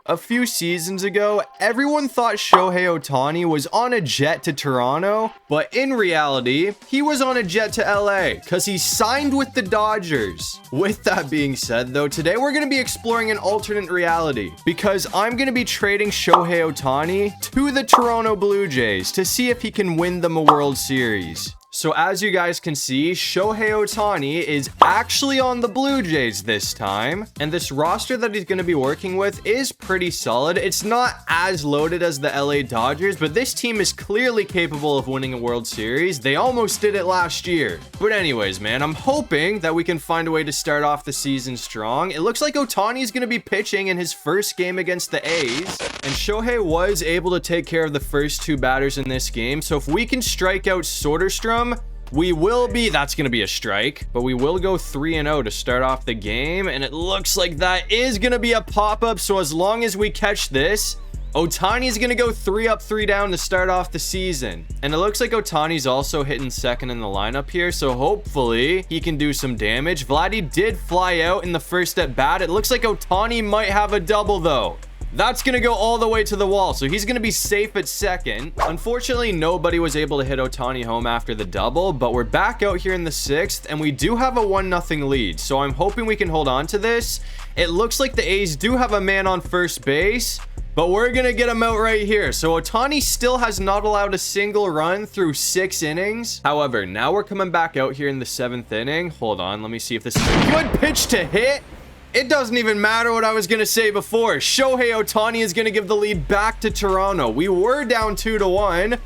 A few seasons ago, everyone thought Shohei Ohtani was on a jet to Toronto, but in reality, he was on a jet to LA because he signed with the Dodgers. With that being said though, today we're going to be exploring an alternate reality because I'm going to be trading Shohei Ohtani to the Toronto Blue Jays to see if he can win them a World Series. So as you guys can see, Shohei Ohtani is actually on the Blue Jays this time. And this roster that he's going to be working with is pretty solid. It's not as loaded as the LA Dodgers, but this team is clearly capable of winning a World Series. They almost did it last year. But anyways, man, I'm hoping that we can find a way to start off the season strong. It looks like Ohtani is going to be pitching in his first game against the A's. And Shohei was able to take care of the first two batters in this game. So if we can strike out Soderstrom, we will be, that's going to be a strike, but we will go 3-0 to start off the game. And it looks like that is going to be a pop-up. So as long as we catch this, Ohtani is going to go 3 up, 3 down to start off the season. And it looks like Ohtani's also hitting second in the lineup here. So hopefully he can do some damage. Vladdy did fly out in the first at bat. It looks like Ohtani might have a double though. That's going to go all the way to the wall, so he's going to be safe at second. Unfortunately, nobody was able to hit Ohtani home after the double, but we're back out here in the 6th, and we do have a 1-0 lead, so I'm hoping we can hold on to this. It looks like the A's do have a man on first base, but we're going to get him out right here. So Ohtani still has not allowed a single run through 6 innings. However, now we're coming back out here in the 7th inning. Hold on, let me see if this is a good pitch to hit. It doesn't even matter what I was going to say before. Shohei Ohtani is going to give the lead back to Toronto. We were down 2-1,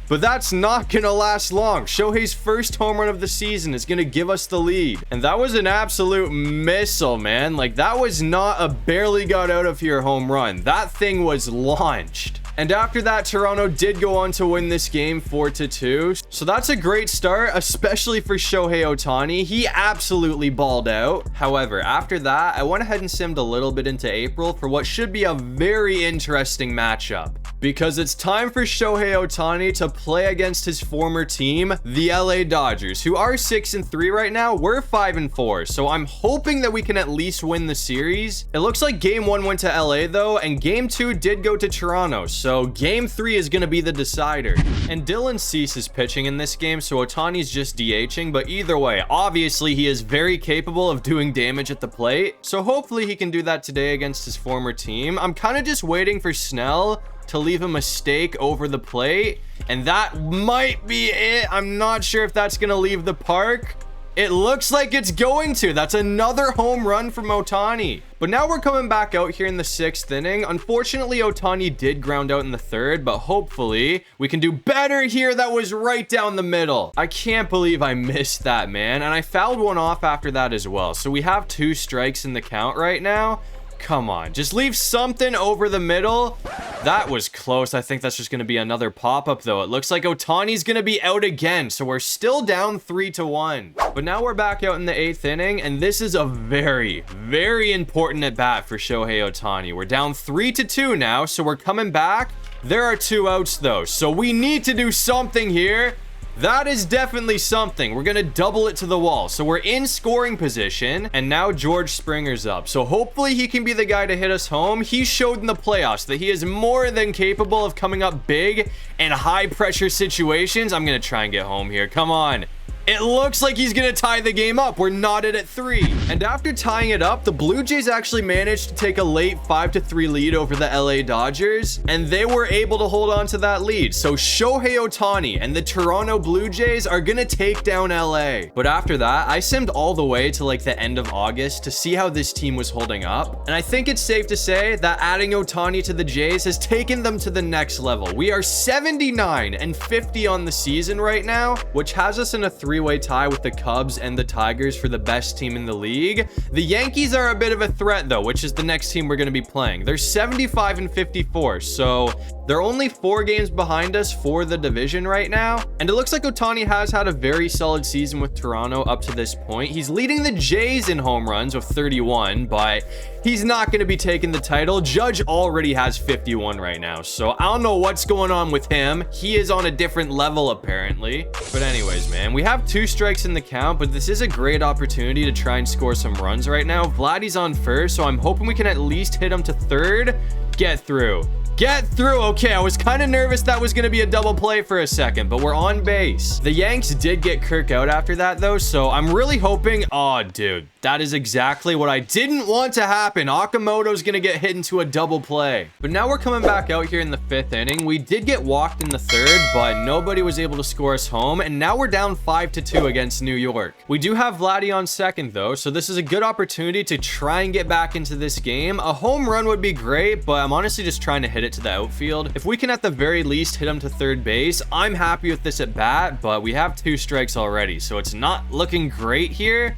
but that's not going to last long. Shohei's first home run of the season is going to give us the lead. And that was an absolute missile, man. Like, that was not a barely got out of here home run. That thing was launched. And after that, Toronto did go on to win this game 4-2. So that's a great start, especially for Shohei Ohtani. He absolutely balled out. However, after that, I went ahead and simmed a little bit into April for what should be a very interesting matchup. Because it's time for Shohei Ohtani to play against his former team, the LA Dodgers, who are 6-3 right now. We're 5-4. So I'm hoping that we can at least win the series. It looks like game 1 went to LA though, and game 2 did go to Toronto. So game 3 is going to be the decider. And Dylan Cease is pitching in this game, so Ohtani's just DHing. But either way, obviously he is very capable of doing damage at the plate. So hopefully he can do that today against his former team. I'm kind of just waiting for Snell to leave a mistake over the plate. And that might be it. I'm not sure if that's going to leave the park. It looks like it's going to. That's another home run from Ohtani. But now we're coming back out here in the 6th inning. Unfortunately, Ohtani did ground out in the 3rd, but hopefully we can do better here. That was right down the middle. I can't believe I missed that, man. And I fouled one off after that as well. So we have 2 strikes in the count right now. Come on, just leave something over the middle. That was close. I think that's just going to be another pop-up, though. It looks like Ohtani's going to be out again, so we're still down 3-1. But now we're back out in the 8th inning, and this is a very, very important at-bat for Shohei Ohtani. We're down 3-2 now, so we're coming back. There are 2 outs, though, so we need to do something here. That is definitely something. We're going to double it to the wall. So we're in scoring position, and now George Springer's up. So hopefully he can be the guy to hit us home. He showed in the playoffs that he is more than capable of coming up big in high pressure situations. I'm going to try and get home here. Come on. It looks like he's going to tie the game up. We're knotted at 3. And after tying it up, the Blue Jays actually managed to take a late 5-3 lead over the LA Dodgers, and they were able to hold on to that lead. So Shohei Ohtani and the Toronto Blue Jays are going to take down LA. But after that, I simmed all the way to like the end of August to see how this team was holding up. And I think it's safe to say that adding Ohtani to the Jays has taken them to the next level. We are 79-50 on the season right now, which has us in a 3-way tie with the Cubs and the Tigers for the best team in the league. The Yankees are a bit of a threat though, which is the next team we're going to be playing. They're 75-54, so they're only 4 games behind us for the division right now. And it looks like Ohtani has had a very solid season with Toronto up to this point. He's leading the Jays in home runs with 31, but he's not going to be taking the title. Judge already has 51 right now, so I don't know what's going on with him. He is on a different level apparently. But anyways, man, we have 2 strikes in the count, but this is a great opportunity to try and score some runs right now. Vladdy's on first, so I'm hoping we can at least hit him to 3rd. Get through. Get through. Okay, I was kind of nervous that was going to be a double play for a second, but we're on base. The Yanks did get Kirk out after that, though, so I'm really hoping... Oh, dude, that is exactly what I didn't want to happen. Okamoto's going to get hit into a double play. But now we're coming back out here in the 5th inning. We did get walked in the 3rd, but nobody was able to score us home, and now we're down 5-2 against New York. We do have Vladdy on 2nd, though, so this is a good opportunity to try and get back into this game. A home run would be great, but I'm honestly just trying to hit it to the outfield. If we can at the very least hit him to 3rd base, I'm happy with this at bat, but we have 2 strikes already, so it's not looking great here.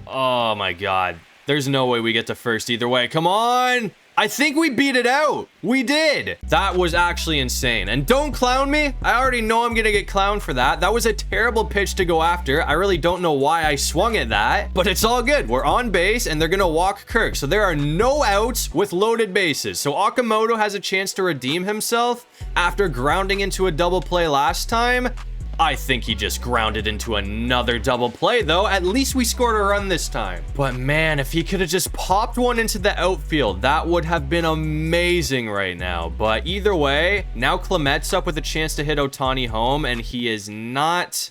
Oh my god. There's no way we get to 1st either way. Come on! I think we beat it out. We did. That was actually insane. And don't clown me. I already know I'm gonna get clowned for that. That was a terrible pitch to go after. I really don't know why I swung at that, but it's all good. We're on base and they're gonna walk Kirk. So there are no outs with loaded bases. So Okamoto has a chance to redeem himself after grounding into a double play last time. I think he just grounded into another double play, though. At least we scored a run this time. But man, if he could have just popped one into the outfield, that would have been amazing right now. But either way, now Clement's up with a chance to hit Ohtani home, and he is not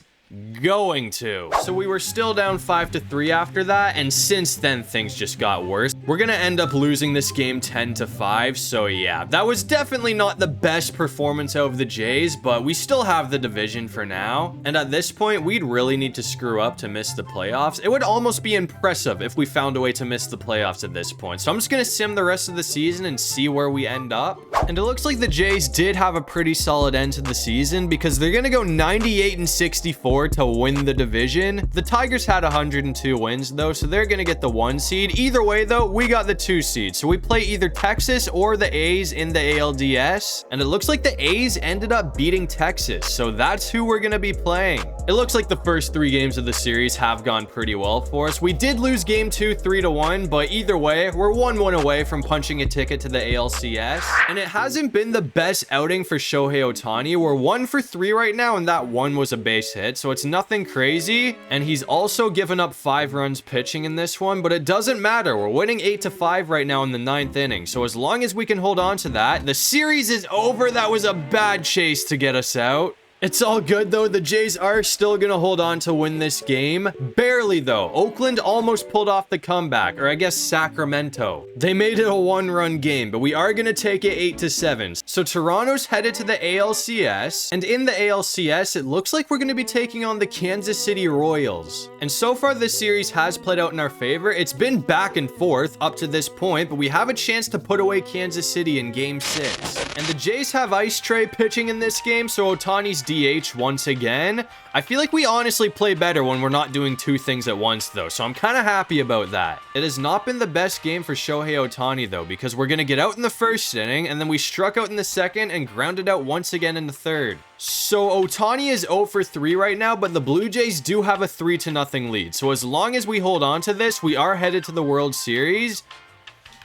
going to. So we were still down 5-3 after that, and since then things just got worse. We're gonna end up losing this game 10-5, so yeah, that was definitely not the best performance out of the Jays, but we still have the division for now, and at this point we'd really need to screw up to miss the playoffs. It would almost be impressive if we found a way to miss the playoffs at this point, so I'm just gonna sim the rest of the season and see where we end up. And it looks like the Jays did have a pretty solid end to the season, because they're gonna go 98-64 to win the division. The Tigers had 102 wins though, so they're gonna get the 1 seed. Either way though, we got the 2 seed, so we play either Texas or the A's in the ALDS, and it looks like the A's ended up beating Texas, so that's who we're gonna be playing. It looks like the first 3 games of the series have gone pretty well for us. We did lose game 2 3-1, but either way, we're 1-1 away from punching a ticket to the ALCS, and it hasn't been the best outing for Shohei Ohtani. We're 1 for 3 right now, and that 1 was a base hit, so it's nothing crazy, and he's also given up 5 runs pitching in this one, but it doesn't matter. We're winning 8-5 right now in the 9th inning, so as long as we can hold on to that, the series is over. That was a bad chase to get us out. It's all good though. The Jays are still gonna hold on to win this game. Barely though. Oakland almost pulled off the comeback, or I guess Sacramento. They made it a 1-run game, but we are gonna take it 8-7. So Toronto's headed to the ALCS, and in the ALCS, it looks like we're gonna be taking on the Kansas City Royals. And so far this series has played out in our favor. It's been back and forth up to this point, but we have a chance to put away Kansas City in game 6. And the Jays have Ice Tray pitching in this game, so Ohtani's DH once again. I feel like we honestly play better when we're not doing 2 things at once though, so I'm kind of happy about that. It has not been the best game for Shohei Ohtani though, because we're going to get out in the 1st inning, and then we struck out in the 2nd and grounded out once again in the 3rd. So Ohtani is 0 for 3 right now, but the Blue Jays do have a 3-0 lead. So as long as we hold on to this, we are headed to the World Series.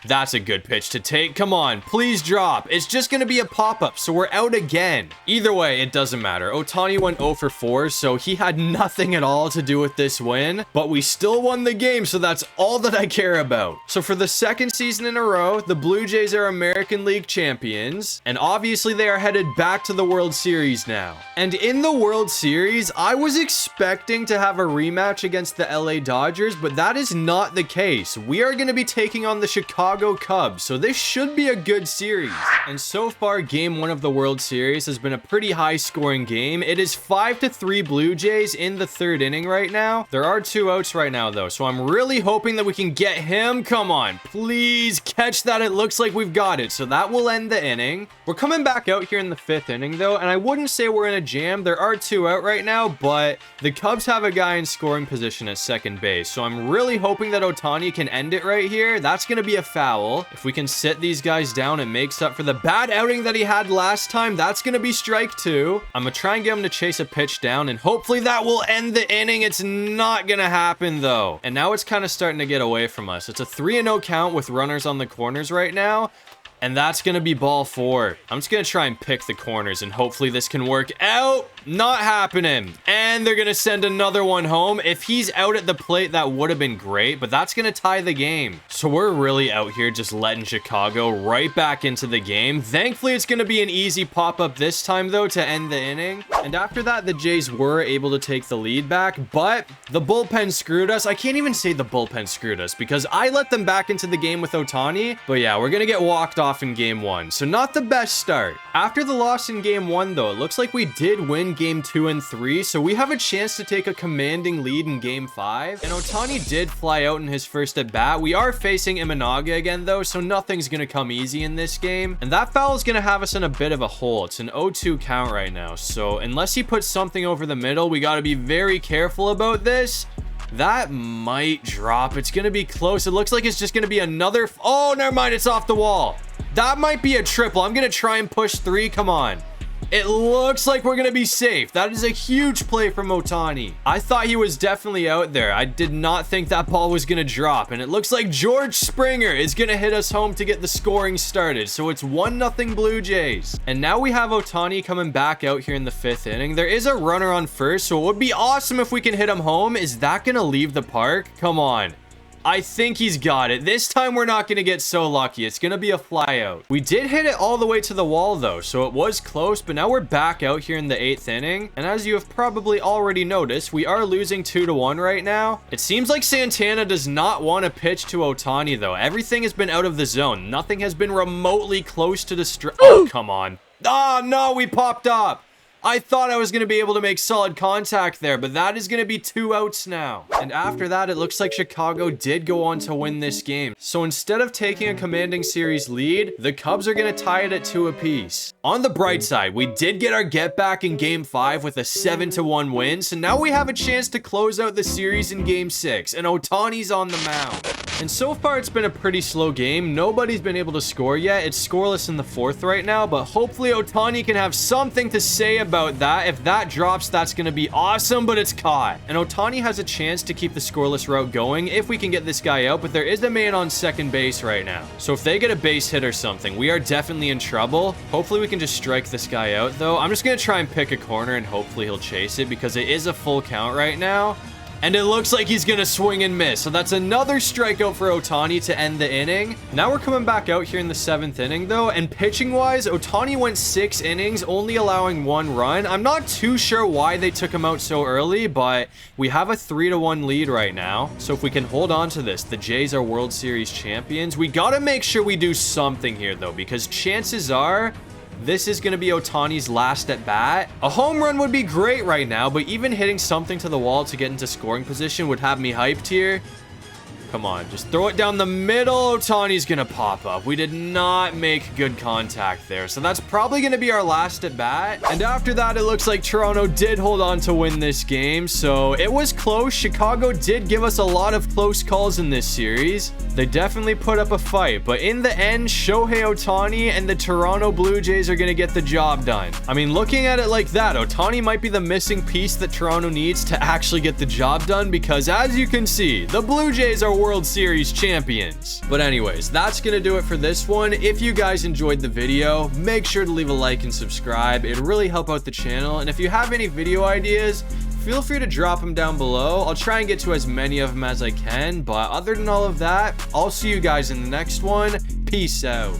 That's a good pitch to take. Come on, please drop. It's just going to be a pop-up, so we're out again. Either way, it doesn't matter. Ohtani went 0 for 4, so he had nothing at all to do with this win, but we still won the game, so that's all that I care about. So for the 2nd season in a row, the Blue Jays are American League champions, and obviously they are headed back to the World Series now. And in the World Series, I was expecting to have a rematch against the LA Dodgers, but that is not the case. We are going to be taking on the Chicago Cubs, so this should be a good series. And so far, game 1 of the World Series has been a pretty high scoring game. It is 5-3 Blue Jays in the 3rd inning right now. There are 2 outs right now though, so I'm really hoping that we can get him. Come on, please catch that. It looks like we've got it, so that will end the inning. We're coming back out here in the 5th inning though, and I wouldn't say we're in a jam. There are 2 out right now, but the Cubs have a guy in scoring position at 2nd base, so I'm really hoping that Ohtani can end it right here. That's gonna be a foul. If we can sit these guys down, it makes up for the bad outing that he had last time. That's gonna be strike 2. I'm gonna try and get him to chase a pitch down, and hopefully that will end the inning. It's not gonna happen though, and now it's kind of starting to get away from us. It's a 3-0 count with runners on the corners right now. And that's going to be ball 4. I'm just going to try and pick the corners, and hopefully this can work out. Not happening. And they're going to send another one home. If he's out at the plate, that would have been great, but that's going to tie the game. So we're really out here just letting Chicago right back into the game. Thankfully, it's going to be an easy pop-up this time, though, to end the inning. And after that, the Jays were able to take the lead back, but the bullpen screwed us. I can't even say the bullpen screwed us because I let them back into the game with Ohtani. But yeah, we're going to get walked off in game 1. So not the best start. After the loss in game 1, though, it looks like we did win game 2 and 3. So we have a chance to take a commanding lead in game 5. And Ohtani did fly out in his first at bat. We are facing Imanaga again, though, so nothing's going to come easy in this game. And that foul is going to have us in a bit of a hole. It's an 0-2 count right now. So unless he puts something over the middle, we got to be very careful about this. That might drop. It's going to be close. It looks like it's just going to be another... Oh, never mind. It's off the wall. That might be a triple. I'm going to try and push 3. Come on. It looks like we're going to be safe. That is a huge play from Ohtani. I thought he was definitely out there. I did not think that ball was going to drop. And it looks like George Springer is going to hit us home to get the scoring started. So it's 1-0 Blue Jays. And now we have Ohtani coming back out here in the 5th inning. There is a runner on first, so it would be awesome if we can hit him home. Is that going to leave the park? Come on. I think he's got it. This time we're not going to get so lucky. It's going to be a fly out. We did hit it all the way to the wall though, so it was close, but now we're back out here in the 8th inning. And as you have probably already noticed, we are losing 2-1 right now. It seems like Santana does not want to pitch to Ohtani though. Everything has been out of the zone. Nothing has been remotely close to the Oh, come on. Oh, no, we popped up. I thought I was going to be able to make solid contact there, but that is going to be 2 outs now. And after that, it looks like Chicago did go on to win this game. So instead of taking a commanding series lead, the Cubs are going to tie it at 2 apiece. On the bright side, we did get our get back in game 5 with a 7-1 win. So now we have a chance to close out the series in game 6, and Ohtani's on the mound. And so far, it's been a pretty slow game. Nobody's been able to score yet. It's scoreless in the 4th right now, but hopefully Ohtani can have something to say about that. If that drops, that's going to be awesome, but it's caught. And Ohtani has a chance to keep the scoreless route going if we can get this guy out, but there is a man on second base right now. So if they get a base hit or something, we are definitely in trouble. Hopefully we can just strike this guy out, though. I'm just going to try and pick a corner, and hopefully he'll chase it because it is a full count right now. And it looks like he's going to swing and miss. So that's another strikeout for Ohtani to end the inning. Now we're coming back out here in the 7th inning, though. And pitching-wise, Ohtani went 6 innings, only allowing 1 run. I'm not too sure why they took him out so early, but we have a 3-1 lead right now. So if we can hold on to this, the Jays are World Series champions. We got to make sure we do something here, though, because chances are... this is going to be Ohtani's last at bat. A home run would be great right now, but even hitting something to the wall to get into scoring position would have me hyped here. Come on, just throw it down the middle. Ohtani's going to pop up. We did not make good contact there, so that's probably going to be our last at bat. And after that, it looks like Toronto did hold on to win this game, so it was close. Chicago did give us a lot of close calls in this series. They definitely put up a fight, but in the end, Shohei Ohtani and the Toronto Blue Jays are going to get the job done. I mean, looking at it like that, Ohtani might be the missing piece that Toronto needs to actually get the job done, because as you can see, the Blue Jays are World Series champions. But anyways, that's gonna do it for this one. If you guys enjoyed the video, make sure to leave a like and subscribe. It'd really help out the channel. And if you have any video ideas, feel free to drop them down below. I'll try and get to as many of them as I can. But other than all of that, I'll see you guys in the next one. Peace out.